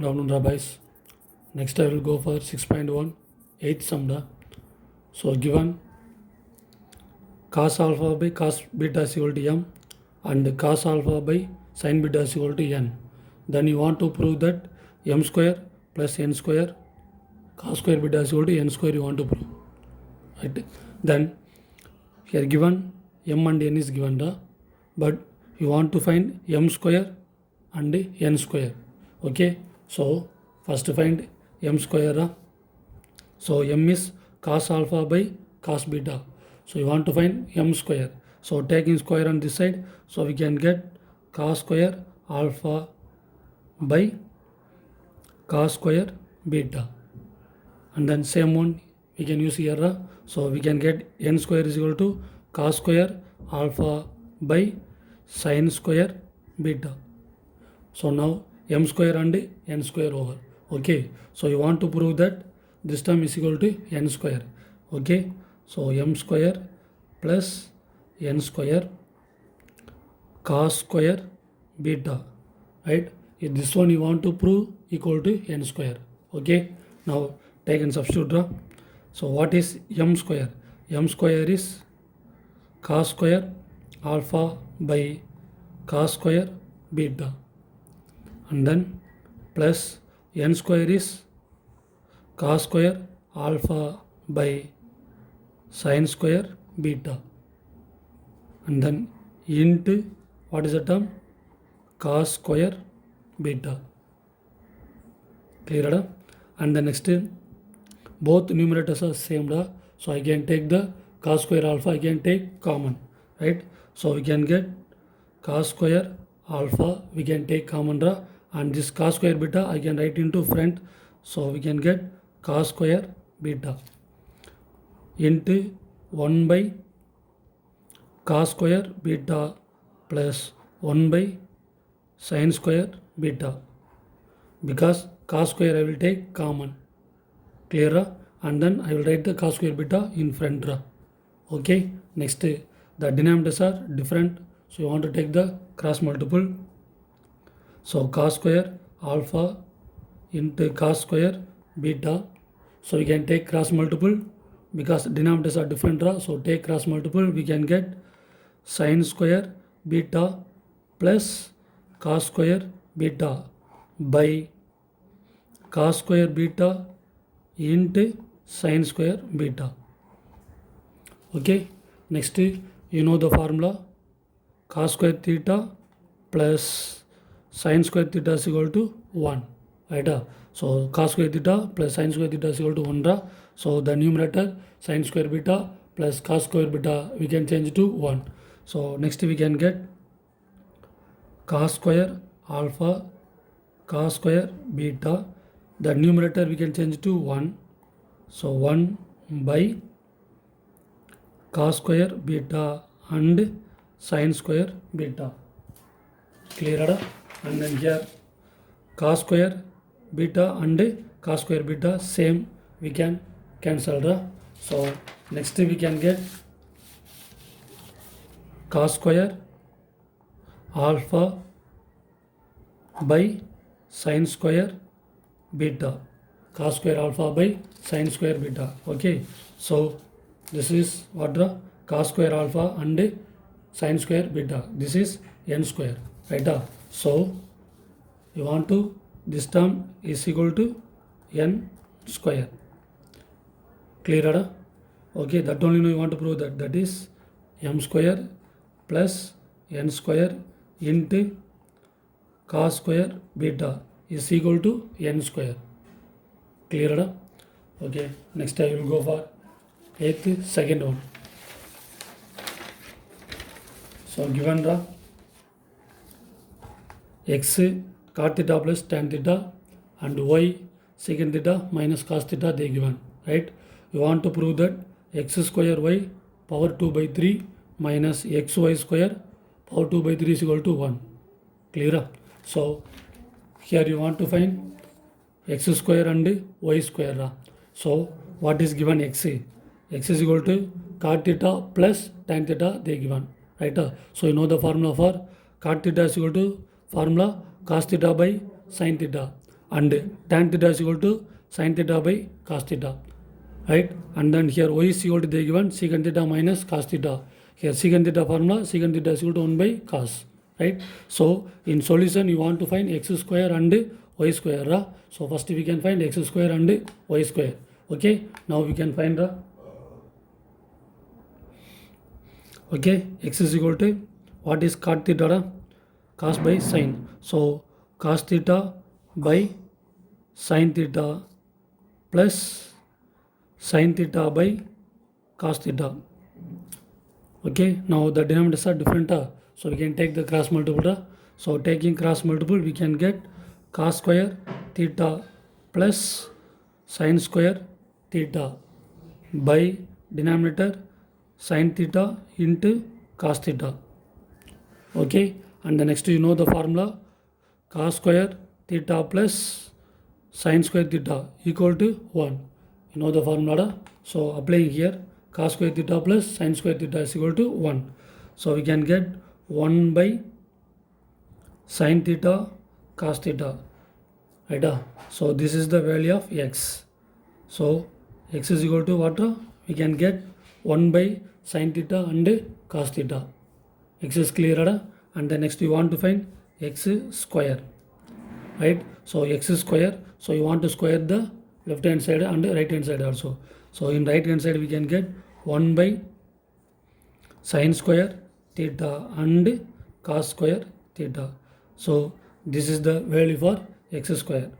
Good afternoon, rabbis. Next I will go for 6.1, 8th sum. So given cos alpha by cos beta is equal to m and cos alpha by sin beta is equal to n. Then you want to prove that m square plus n square cos square beta is equal to n square you want to prove. Right? Then here given m and n is given, but you want to find m square and n square. Okay, so first find m square. So m is cos alpha by cos beta. So you want to find m square. So taking square on this side, so we can get cos square alpha by cos square beta. And then same one we can use here. So we can get n square is equal to cos square alpha by sin square beta. So now m square and n square over. Okay, so you want to prove that this term is equal to n square. Okay, so m square plus n square cos square beta. Right, if this one you want to prove equal to n square. Okay, now take and substitute. So what is m square? M square is cos square alpha by cos square beta, and then plus n square is cos square alpha by sin square beta, and then into what is the term? Cos square beta. Clear? And the next, both numerators are same, so I can take the cos square alpha, I can take common, right? So we can get cos square alpha, we can take common, and this cos square beta I can write into front, so we can get cos square beta into 1 by cos square beta plus 1 by sin square beta, because cos square I will take common. Clear? And then I will write the cos square beta in front. Okay, next the denominators are different, so you want to take the cross multiple. So cos square alpha into cos square beta, so we can take cross multiple because denominators are different, so take cross multiple, we can get sin square beta plus cos square beta by cos square beta into sin square beta. Okay, next you know the formula, cos square theta plus sin square theta is equal to 1, right? So cos square theta plus sin square theta is equal to 1. So the numerator sin square beta plus cos square beta we can change to 1. So next we can get cos square alpha cos square beta, the numerator we can change to 1. So 1 by cos square beta and sin square beta. Clear? And then here cos square beta and cos square beta same, we can cancel. So next we can get cos square alpha by sin square beta, cos square alpha by sin square beta. Okay, so this is what the cos square alpha and sin square beta, this is n square, right? So you want to, this term is equal to n square. Clear? Okay, that only you want to prove that, that is m square plus n square into cos square beta is equal to n square. Clear? Okay, next I will go for 8th, second one. So given the x cot theta plus tan theta and y secant theta minus cos theta they given, right? You want to prove that x square y power 2 by 3 minus xy square power 2 by 3 is equal to 1. Clear? So here you want to find x square and y square. So what is given x? X is equal to cot theta plus tan theta they given, right? So you know the formula for cot theta is equal to formula cos theta by sin theta, and tan theta is equal to sin theta by cos theta, right? And then here y is equal to they given secant theta minus cos theta. Here secant theta formula, secant theta is equal to 1 by cos, right? So in solution you want to find x square and y square, right? So first we can find x square and y square. Okay, now we can find the okay, x is equal to what is cot theta, right? Cos by sin. So cos theta by sin theta plus sin theta by cos theta. Okay, now the denominators are different, so we can take the cross multiple. So taking cross multiple we can get cos square theta plus sin square theta by denominator sin theta into cos theta. Okay, and the next you know the formula cos square theta plus sin square theta equal to 1. You know the formula, so applying here cos square theta plus sin square theta is equal to 1. So we can get 1 by sin theta cos theta, right? So this is the value of x. So x is equal to what? We can get 1 by sin theta and cos theta. X is clear, and the next you want to find x square, right? So x square, so you want to square the left hand side and right hand side also. So in right hand side we can get 1 by sin square theta and cos square theta. So this is the value for x square.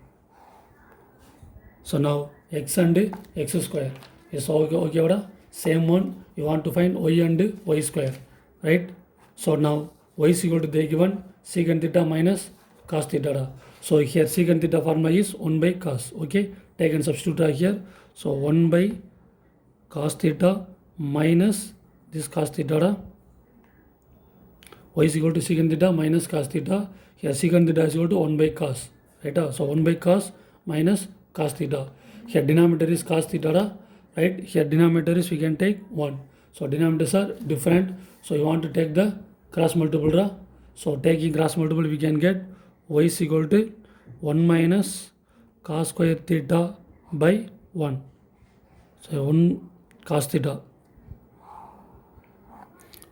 So now x and x square is okay, same one you want to find y and y square, right? So now y is equal to they given secant theta minus cos theta. So here secant theta formula is 1 by cos. Okay, take and substitute here. So 1 by cos theta minus this cos theta. Y is equal to secant theta minus cos theta. Here secant theta is equal to 1 by cos, right? So 1 by cos minus cos theta. Here denominator is cos theta, right? Here denominator is we can take 1. So denominators are different. So you want to take the cross multiple. So taking cross multiple we can get y is equal to 1 minus cos square theta by 1. So 1 cos theta.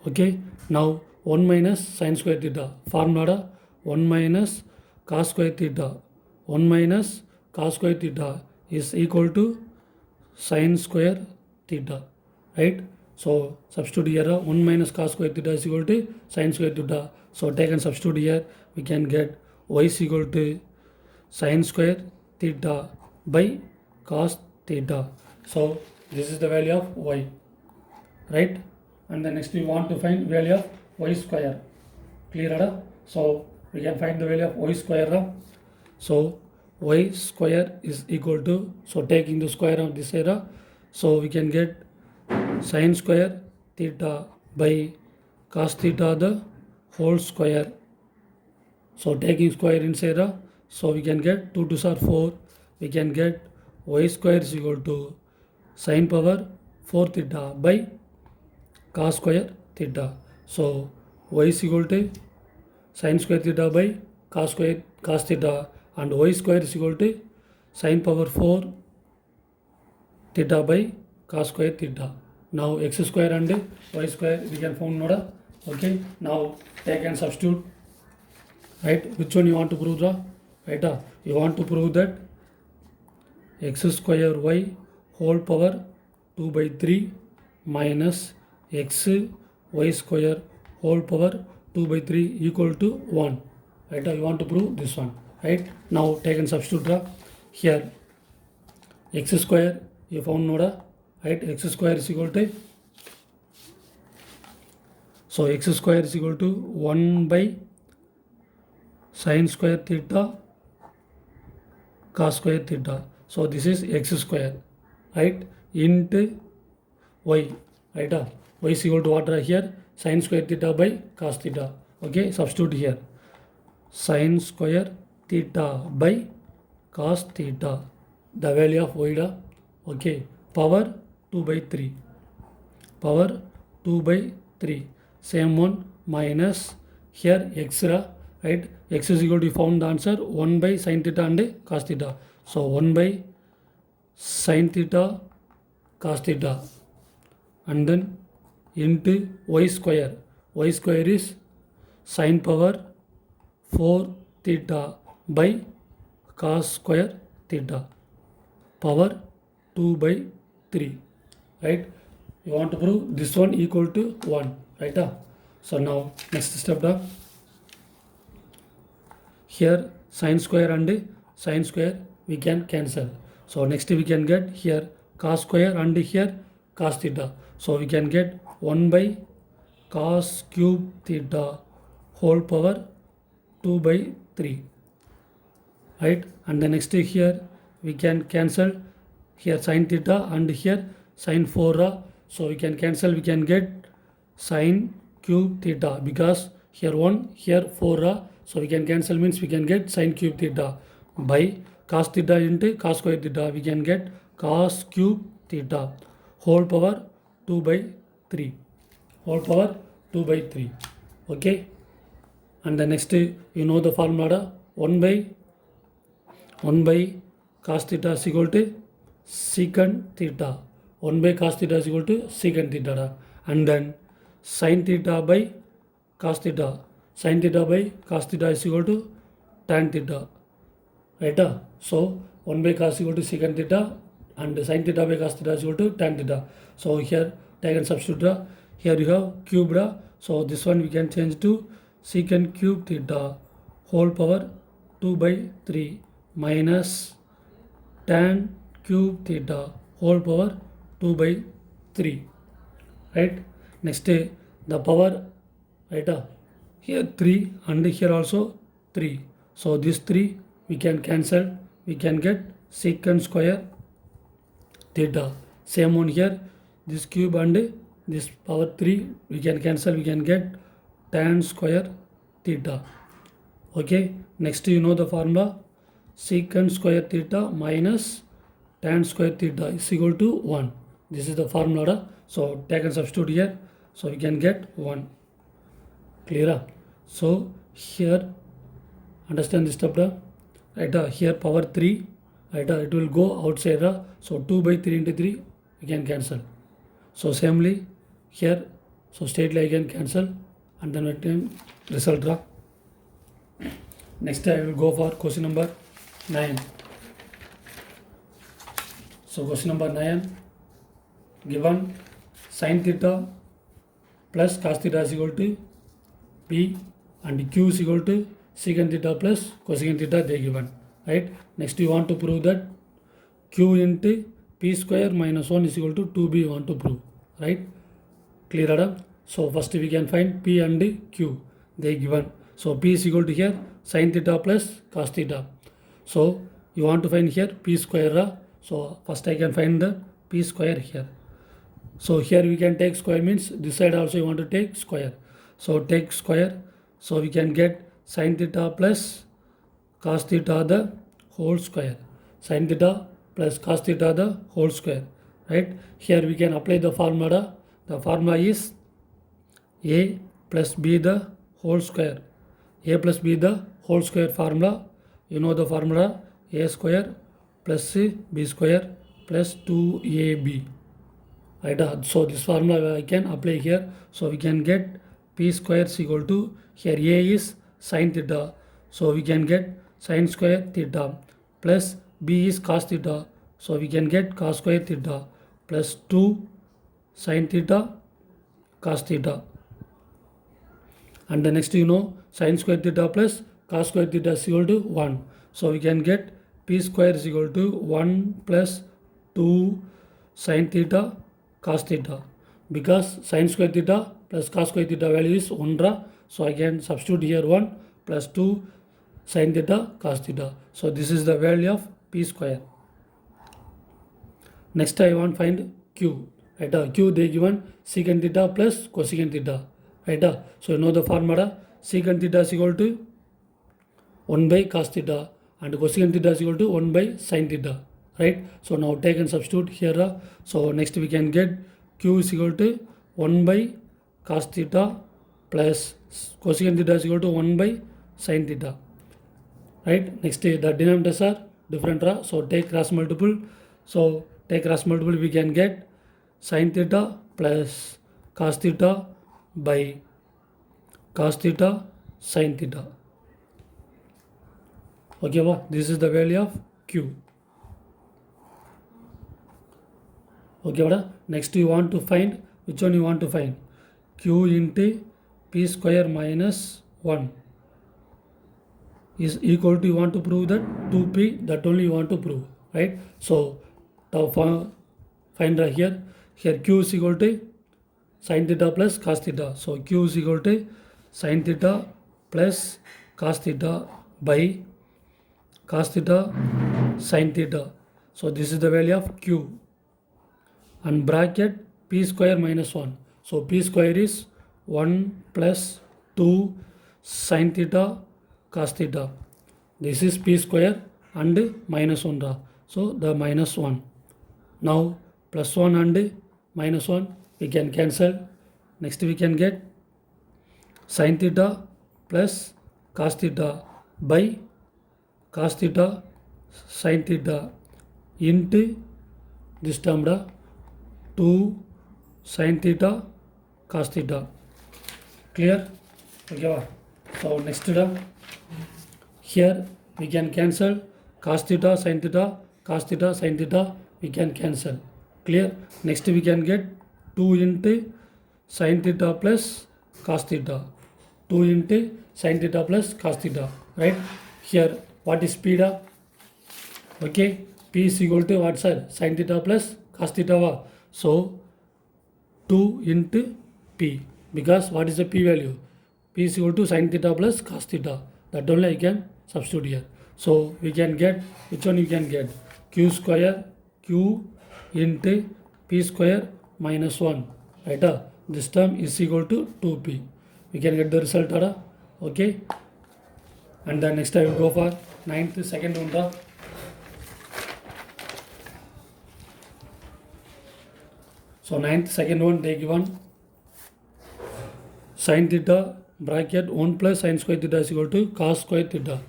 Okay, now 1 minus sin square theta. Formula 1 minus cos square theta. 1 minus cos square theta is equal to sin square theta, right? So substitute here 1 minus cos square theta is equal to sin square theta. So take and substitute here, we can get y is equal to sin square theta by cos theta. So this is the value of y, right? And the next we want to find value of y square. Clear? So we can find the value of y square. So y square is equal to, so taking the square of this area, so we can get sin square theta by cos theta the whole square. So taking square inside, so we can get 2 2s are 4. We can get y square is equal to sin power 4 theta by cos square theta. So y is equal to sin square theta by cos theta, and y square is equal to sin power 4 theta by cos square theta. Now x square and y square we can find node. Okay, now take and substitute, right? Which one you want to prove, right? You want to prove that x square y whole power 2 by 3 minus x y square whole power 2 by 3 equal to 1, right? You want to prove this one, right? Now take and substitute here x square you found node, right? X square is equal to, so x square is equal to 1 by sin square theta cos square theta. So this is x square, right, into y, right? Y is equal to what here? Sin square theta by cos theta. Okay, substitute here sin square theta by cos theta, the value of y. Okay, power 2 by 3, power 2 by 3, same one minus here x, right? X is equal to, found the answer 1 by sin theta and cos theta. So 1 by sin theta cos theta and then into y square. Y square is sin power 4 theta by cos square theta power 2 by 3, right? You want to prove this one equal to 1, right? So now next step, here sin square and sin square we can cancel. So next we can get here cos square and here cos theta. So we can get 1 by cos cube theta whole power 2 by 3, right? And the next here we can cancel here sin theta and here sin 4. So we can cancel, we can get sin cube theta because here 1, here 4. So we can cancel, means we can get sin cube theta by cos theta into cos square theta. We can get cos cube theta whole power 2 by 3. Whole power 2 by 3. Okay. And the next, you know the formula, 1 by cos theta is equal to secant theta. 1 by cos theta is equal to secant theta. And then sin theta by cos theta. Sin theta by cos theta is equal to tan theta. Right? So 1 by cos is equal to secant theta and sin theta by cos theta is equal to tan theta. So here take and substitute. Here you have cube. So this one we can change to secant cube theta whole power 2 by 3 minus tan cube theta whole power 2 by 3, right? Next the power, right? Here 3 and here also 3. So this 3 we can cancel, we can get secant square theta. Same one here, this cube and this power 3 we can cancel, we can get tan square theta. Okay, next you know the formula, secant square theta minus tan square theta is equal to 1. This is the formula. So take and substitute here. So we can get 1. Clear? So here understand this step, right? Here power 3, right? It will go outside. So 2 by 3 into 3 we can cancel. So samely here, so straightly I can cancel and then return result. Next I will go for question number 9. So question number 9, given sin theta plus cos theta is equal to P and Q is equal to secant theta plus cosecant theta, they given, right? Next you want to prove that Q into P square minus 1 is equal to 2B you want to prove, right? Clear, Adam? So first we can find P and Q, they given. So P is equal to here sin theta plus cos theta. So you want to find here P square. So first I can find the P square here. So here we can take square, means this side also you want to take square. So take square. So we can get sin theta plus cos theta the whole square. Sin theta plus cos theta the whole square, right? Here we can apply the formula. The formula is A plus B the whole square. A plus B the whole square formula. You know the formula, A square plus B square plus 2AB. Right? So this formula I can apply here. So we can get P square is equal to, here A is sin theta. So we can get sin square theta plus B is cos theta. So we can get cos square theta plus 2 sin theta cos theta. And the next you know sin square theta plus cos square theta is equal to 1. So we can get P square is equal to 1 plus 2 sin theta cos theta, because sin square theta plus cos square theta value is 1. So I can substitute here 1 plus 2 sin theta cos theta. So this is the value of P square. Next I want find Q. Right? Q they given secant theta plus cosecant theta. Right? So you know the formula, secant theta is equal to 1 by cos theta and cosecant theta is equal to 1 by sin theta, right? So now take and substitute here. So next we can get Q is equal to 1 by cos theta plus cosecant theta is equal to 1 by sin theta, right? Next, the denominators are different, so take cross multiple. So take cross multiple, we can get sin theta plus cos theta by cos theta sin theta. Okay, this is the value of q. Okay, next you want to find, which one you want to find? Q into p square minus 1 is equal to, you want to prove that 2p, that only you want to prove, right? So find right here q is equal to sin theta plus cos theta. So q is equal to sin theta plus cos theta by cos theta sin theta. So this is the value of q, and bracket p square minus 1. So p square is 1 plus 2 sin theta cos theta. This is p square and minus 1. So the minus 1. Now plus 1 and minus 1 we can cancel. Next we can get sin theta plus cos theta by cos theta sin theta into this term 2 sin theta cos theta. Clear? Okay. So next term, here we can cancel cos theta sin theta we can cancel. Clear? Next we can get 2 into sin theta plus cos theta. 2 into sin theta plus cos theta, right? Here what is p? Okay, p is equal to what, sir? Sin theta plus cos theta. So 2 into p, because what is the p value? P is equal to sin theta plus cos theta. That only I can substitute here. So we can get, which one you can get? Q square, q into p square minus 1, right? This term is equal to 2p. We can get the result. Okay. And then next I will go for 9th second one. So 9th second one, they given sin theta bracket 1 plus sin square theta is equal to cos square theta.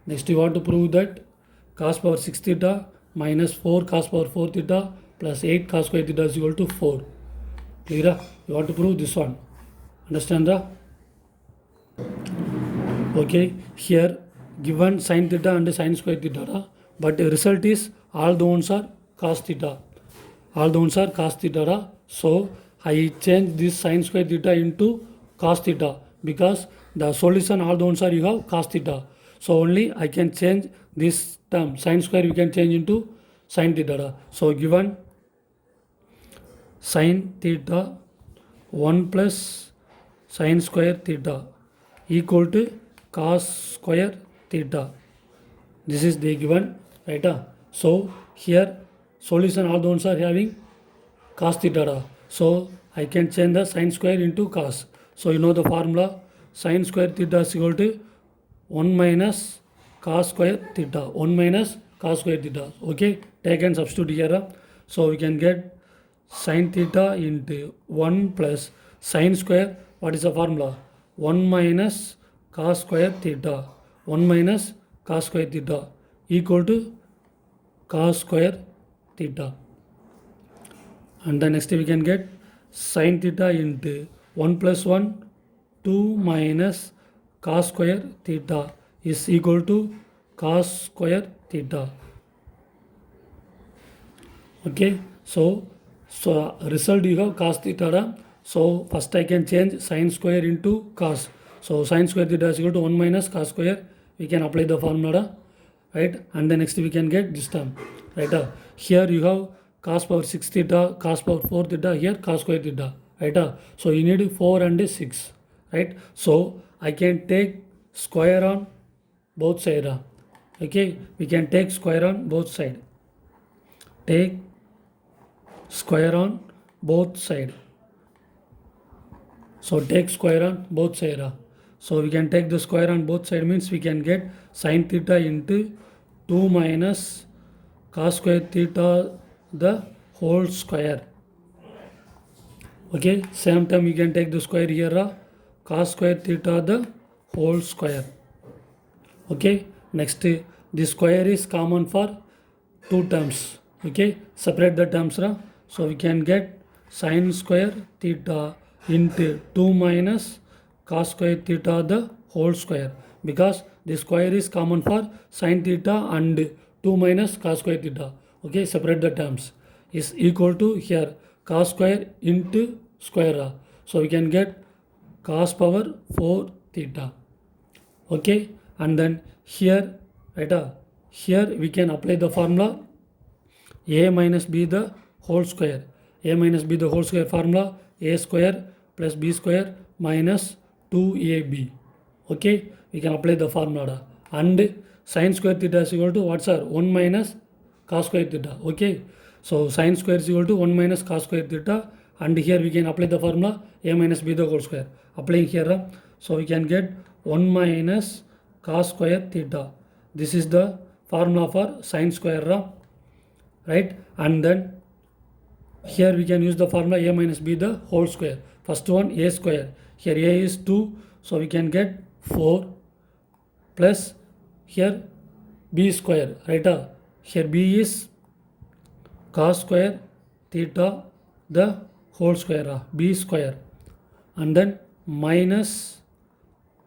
Next you want to prove that cos power 6 theta minus 4 cos power 4 theta plus 8 cos square theta is equal to 4. Clear? You want to prove this one. Understand? Okay, here given sin theta and sin square theta, but the result is all the ones are cos theta. All the ones are cos theta. So I change this sin square theta into cos theta, because the solution all the ones are, you have cos theta. So only I can change this term sin square, we can change into sin theta. So given sin theta 1 plus sin square theta equal to cos square theta. This is the given, right? So here solution all the ones are having cos theta. So I can change the sin square into cos. So you know the formula, sin square theta is equal to 1 minus cos square theta. 1 minus cos square theta. Okay, take and substitute here. So we can get sin theta into 1 plus sin square. What is the formula? 1 minus cos square theta. 1 minus cos square theta equal to cos square theta. And then next we can get sin theta into 1 plus 1, 2 minus cos square theta is equal to cos square theta. Okay, so result you have cos theta. So first I can change sin square into cos. So sin square theta is equal to 1 minus cos square. We can apply the formula, right? And then next we can get this term, right? Here you have cos power 6 theta, cos power 4 theta, here cos square theta, right? So you need 4 and 6, right? So I can take square on both sides. Okay, we can take square on both sides. Take square on both sides. So take square on both sides. So we can take the square on both sides, means we can get sin theta into 2 minus cos square theta the whole square. Okay, same time we can take the square here, cos square theta the whole square. Okay, next the square is common for two terms. Okay, separate the terms ra. So we can get sine square theta into 2 minus cos square theta the whole square, because the square is common for sine theta and 2 minus cos square theta. Okay, separate the terms is equal to here cos square into square ra. So we can get cos power 4 theta. Okay, and then here, right, here we can apply the formula a minus b the whole square. A minus b the whole square formula a square plus b square minus 2ab. Okay, we can apply the formula and sine square theta is equal to what's our 1 minus cos square theta. Okay, so sine square is equal to 1 minus cos square theta, and here we can apply the formula a minus b the whole square. Applying here, so we can get 1 minus cos square theta. This is the formula for sine square, right? And then here we can use the formula a minus b the whole square. First one a square. Here a is 2, so we can get 4 plus here b square, right? Here b is cos square theta the whole square, b square, and then minus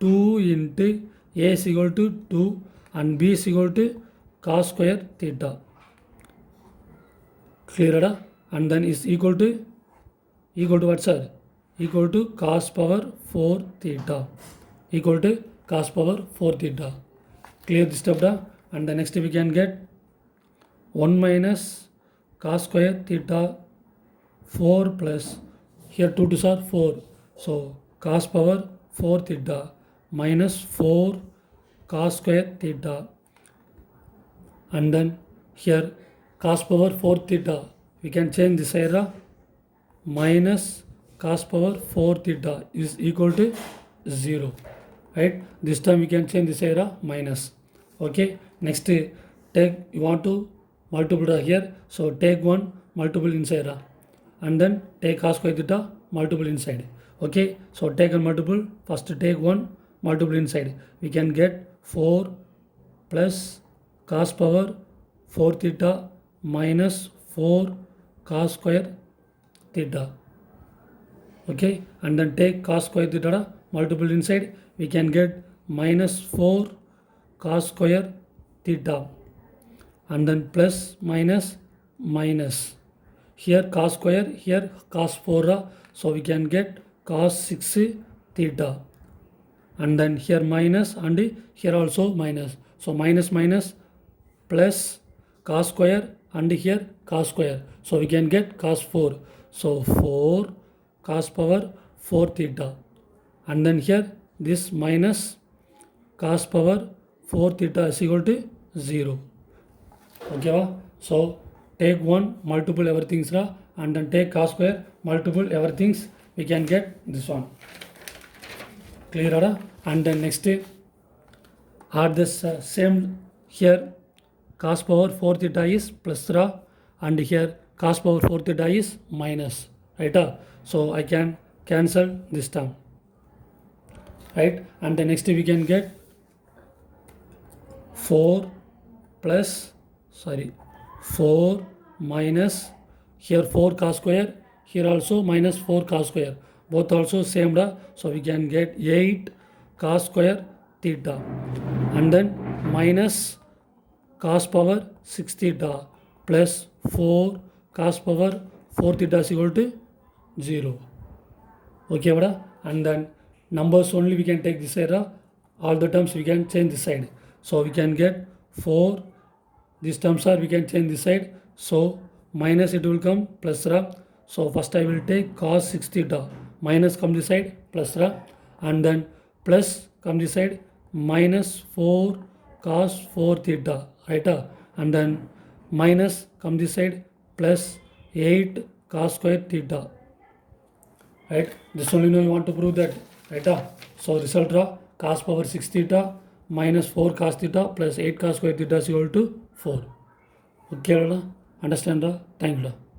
2 into a is equal to 2 and b is equal to cos square theta. Clear? And then is equal to what, sir? Equal to cos power 4 theta. Equal to cos power 4 theta. Clear this stuff, da? And the next we can get 1 minus cos square theta 4 plus here 2 2's are 4. So cos power 4 theta minus 4 cos square theta, and then here cos power 4 theta we can change this here, minus cos power 4 theta is equal to 0, right? This time we can change this here minus. Okay, next take, you want to multiply here, so take one multiple inside and then take cos square theta multiple inside. Okay, so take a multiple, first take one multiple inside, we can get 4 plus cos power 4 theta minus 4 cos square theta. Okay, and then take cos square theta multiple inside, we can get minus 4 cos square theta, and then plus minus minus here cos square, here cos 4, so we can get cos 6 theta, and then here minus and here also minus, so minus minus plus cos square and here cos square, so we can get cos 4, so 4 cos power 4 theta, and then here this minus cos power 4 theta is equal to 0. Okay, so take one multiple everything's and then take cos square multiple everything's, we can get this one. Clear? And then next add this same here cos power 4 theta is plus and here cos power 4 theta is minus, right? So I can cancel this term, right? And then next we can get 4 minus here 4 cos square, here also minus 4 cos square, both also same, so we can get 8 cos square theta, and then minus cos power 6 theta plus 4 cos power 4 theta is equal to 0. Okay, and then numbers only we can take this side, all the terms we can change this side, so we can get 4, these terms are we can change this side, so minus it will come plus, so first I will take cos 6 theta, minus come this side plus, and then plus come this side minus 4 cos 4 theta, right? And then minus come this side plus 8 cos square theta, right? This only know you want to prove that, right? So result cos power 6 theta minus 4 cos theta plus 8 cos square theta is equal to 4. Okay, understand? Thank you.